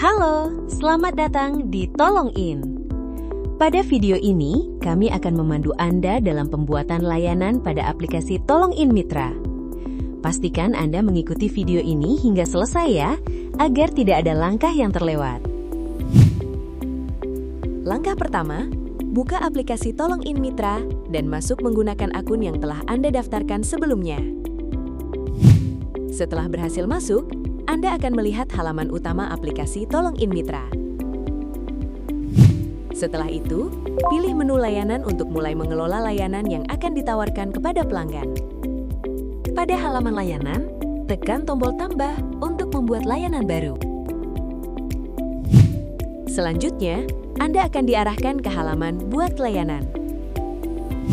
Halo, selamat datang di Tolong In. Pada video ini, kami akan memandu Anda dalam pembuatan layanan pada aplikasi Tolong In Mitra. Pastikan Anda mengikuti video ini hingga selesai ya, agar tidak ada langkah yang terlewat. Langkah pertama, buka aplikasi Tolong In Mitra dan masuk menggunakan akun yang telah Anda daftarkan sebelumnya. Setelah berhasil masuk, Anda akan melihat halaman utama aplikasi Tolong In Mitra. Setelah itu, pilih menu layanan untuk mulai mengelola layanan yang akan ditawarkan kepada pelanggan. Pada halaman layanan, tekan tombol tambah untuk membuat layanan baru. Selanjutnya, Anda akan diarahkan ke halaman Buat Layanan.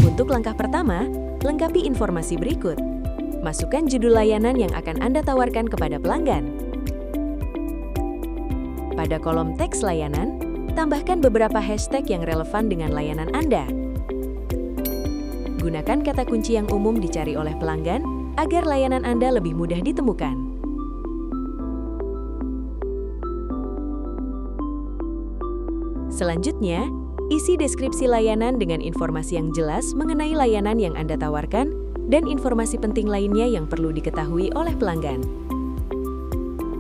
Untuk langkah pertama, lengkapi informasi berikut. Masukkan judul layanan yang akan Anda tawarkan kepada pelanggan. Pada kolom teks layanan, tambahkan beberapa hashtag yang relevan dengan layanan Anda. Gunakan kata kunci yang umum dicari oleh pelanggan agar layanan Anda lebih mudah ditemukan. Selanjutnya, isi deskripsi layanan dengan informasi yang jelas mengenai layanan yang Anda tawarkan dan informasi penting lainnya yang perlu diketahui oleh pelanggan.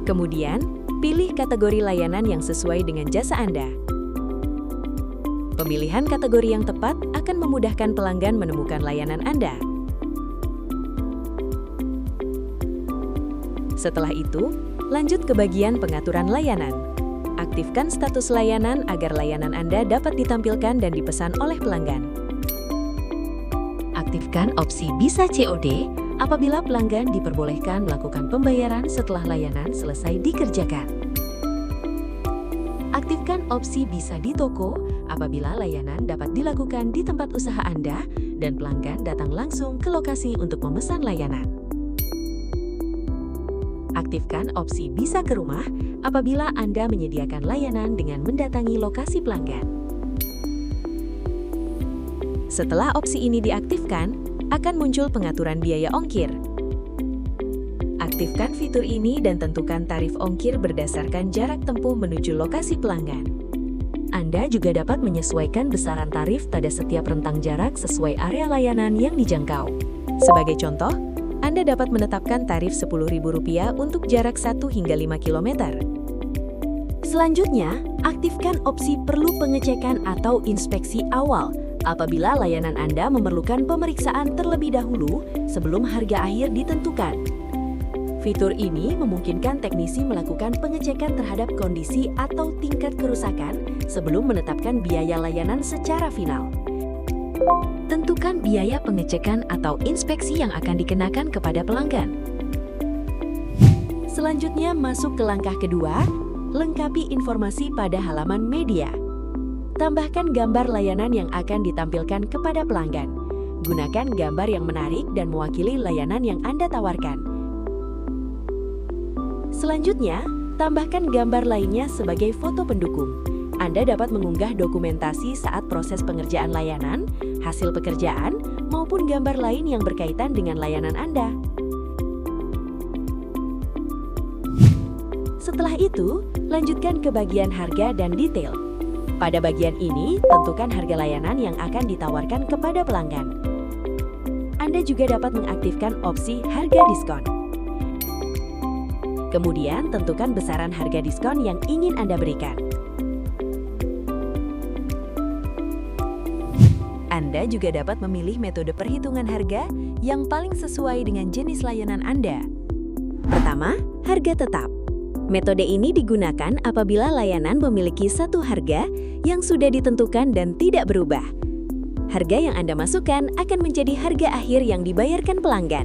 Kemudian, pilih kategori layanan yang sesuai dengan jasa Anda. Pemilihan kategori yang tepat akan memudahkan pelanggan menemukan layanan Anda. Setelah itu, lanjut ke bagian pengaturan layanan. Aktifkan status layanan agar layanan Anda dapat ditampilkan dan dipesan oleh pelanggan. Aktifkan opsi Bisa COD apabila pelanggan diperbolehkan melakukan pembayaran setelah layanan selesai dikerjakan. Aktifkan opsi Bisa di toko apabila layanan dapat dilakukan di tempat usaha Anda dan pelanggan datang langsung ke lokasi untuk memesan layanan. Aktifkan opsi Bisa ke rumah apabila Anda menyediakan layanan dengan mendatangi lokasi pelanggan. Setelah opsi ini diaktifkan, akan muncul pengaturan biaya ongkir. Aktifkan fitur ini dan tentukan tarif ongkir berdasarkan jarak tempuh menuju lokasi pelanggan. Anda juga dapat menyesuaikan besaran tarif pada setiap rentang jarak sesuai area layanan yang dijangkau. Sebagai contoh, Anda dapat menetapkan tarif Rp10.000 untuk jarak 1 hingga 5 km. Selanjutnya, aktifkan opsi perlu pengecekan atau inspeksi awal apabila layanan Anda memerlukan pemeriksaan terlebih dahulu sebelum harga akhir ditentukan. Fitur ini memungkinkan teknisi melakukan pengecekan terhadap kondisi atau tingkat kerusakan sebelum menetapkan biaya layanan secara final. Tentukan biaya pengecekan atau inspeksi yang akan dikenakan kepada pelanggan. Selanjutnya masuk ke langkah kedua, lengkapi informasi pada halaman media. Tambahkan gambar layanan yang akan ditampilkan kepada pelanggan. Gunakan gambar yang menarik dan mewakili layanan yang Anda tawarkan. Selanjutnya, tambahkan gambar lainnya sebagai foto pendukung. Anda dapat mengunggah dokumentasi saat proses pengerjaan layanan, hasil pekerjaan, maupun gambar lain yang berkaitan dengan layanan Anda. Setelah itu, lanjutkan ke bagian harga dan detail. Pada bagian ini, tentukan harga layanan yang akan ditawarkan kepada pelanggan. Anda juga dapat mengaktifkan opsi harga diskon. Kemudian, tentukan besaran harga diskon yang ingin Anda berikan. Anda juga dapat memilih metode perhitungan harga yang paling sesuai dengan jenis layanan Anda. Pertama, harga tetap. Metode ini digunakan apabila layanan memiliki satu harga yang sudah ditentukan dan tidak berubah. Harga yang Anda masukkan akan menjadi harga akhir yang dibayarkan pelanggan.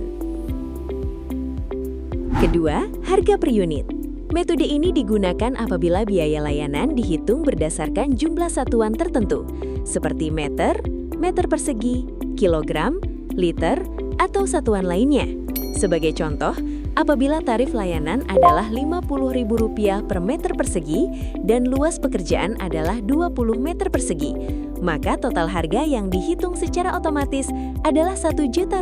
Kedua, harga per unit. Metode ini digunakan apabila biaya layanan dihitung berdasarkan jumlah satuan tertentu, seperti meter, meter persegi, kilogram, liter, atau satuan lainnya. Sebagai contoh, apabila tarif layanan adalah Rp50.000 per meter persegi dan luas pekerjaan adalah 20 meter persegi, maka total harga yang dihitung secara otomatis adalah Rp1 juta.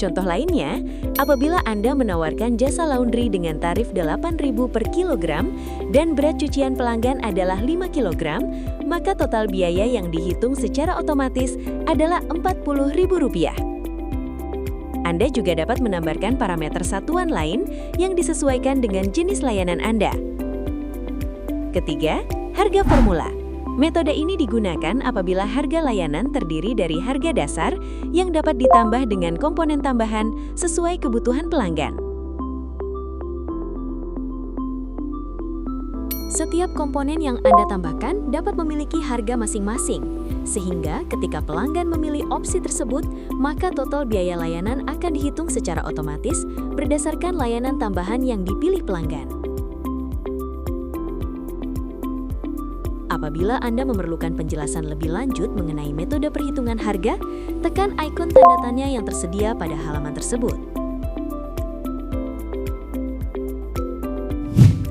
Contoh lainnya, apabila Anda menawarkan jasa laundry dengan tarif 8.000 per kilogram dan berat cucian pelanggan adalah 5 kilogram, maka total biaya yang dihitung secara otomatis adalah Rp40.000. Anda juga dapat menambahkan parameter satuan lain yang disesuaikan dengan jenis layanan Anda. Ketiga, harga formula. Metode ini digunakan apabila harga layanan terdiri dari harga dasar yang dapat ditambah dengan komponen tambahan sesuai kebutuhan pelanggan. Setiap komponen yang Anda tambahkan dapat memiliki harga masing-masing, sehingga ketika pelanggan memilih opsi tersebut, maka total biaya layanan akan dihitung secara otomatis berdasarkan layanan tambahan yang dipilih pelanggan. Apabila Anda memerlukan penjelasan lebih lanjut mengenai metode perhitungan harga, tekan ikon tanda tanya yang tersedia pada halaman tersebut.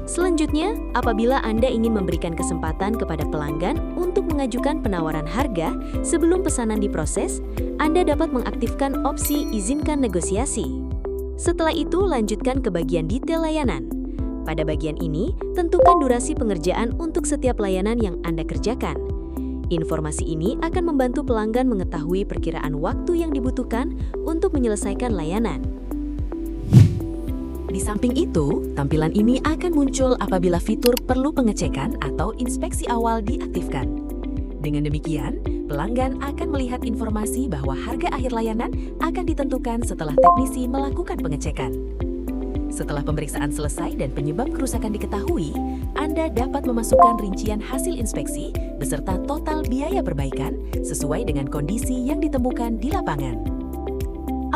Selanjutnya, apabila Anda ingin memberikan kesempatan kepada pelanggan untuk mengajukan penawaran harga sebelum pesanan diproses, Anda dapat mengaktifkan opsi izinkan negosiasi. Setelah itu, lanjutkan ke bagian detail layanan. Pada bagian ini, tentukan durasi pengerjaan untuk setiap layanan yang Anda kerjakan. Informasi ini akan membantu pelanggan mengetahui perkiraan waktu yang dibutuhkan untuk menyelesaikan layanan. Di samping itu, tampilan ini akan muncul apabila fitur perlu pengecekan atau inspeksi awal diaktifkan. Dengan demikian, pelanggan akan melihat informasi bahwa harga akhir layanan akan ditentukan setelah teknisi melakukan pengecekan. Setelah pemeriksaan selesai dan penyebab kerusakan diketahui, Anda dapat memasukkan rincian hasil inspeksi beserta total biaya perbaikan sesuai dengan kondisi yang ditemukan di lapangan.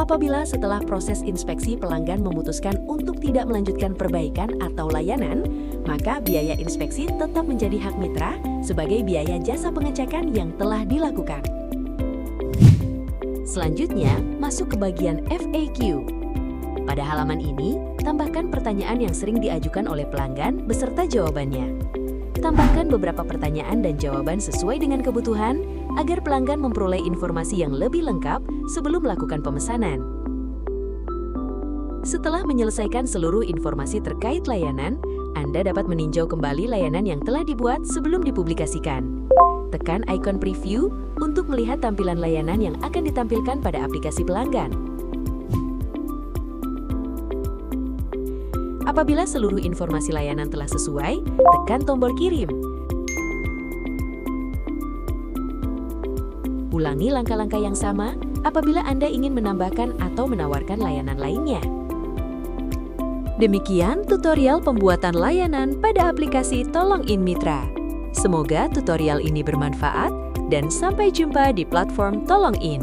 Apabila setelah proses inspeksi pelanggan memutuskan untuk tidak melanjutkan perbaikan atau layanan, maka biaya inspeksi tetap menjadi hak mitra sebagai biaya jasa pengecekan yang telah dilakukan. Selanjutnya, masuk ke bagian FAQ. Pada halaman ini, tambahkan pertanyaan yang sering diajukan oleh pelanggan beserta jawabannya. Tambahkan beberapa pertanyaan dan jawaban sesuai dengan kebutuhan agar pelanggan memperoleh informasi yang lebih lengkap sebelum melakukan pemesanan. Setelah menyelesaikan seluruh informasi terkait layanan, Anda dapat meninjau kembali layanan yang telah dibuat sebelum dipublikasikan. Tekan ikon preview untuk melihat tampilan layanan yang akan ditampilkan pada aplikasi pelanggan. Apabila seluruh informasi layanan telah sesuai, tekan tombol kirim. Ulangi langkah-langkah yang sama apabila Anda ingin menambahkan atau menawarkan layanan lainnya. Demikian tutorial pembuatan layanan pada aplikasi Tolong In Mitra. Semoga tutorial ini bermanfaat dan sampai jumpa di platform Tolong In.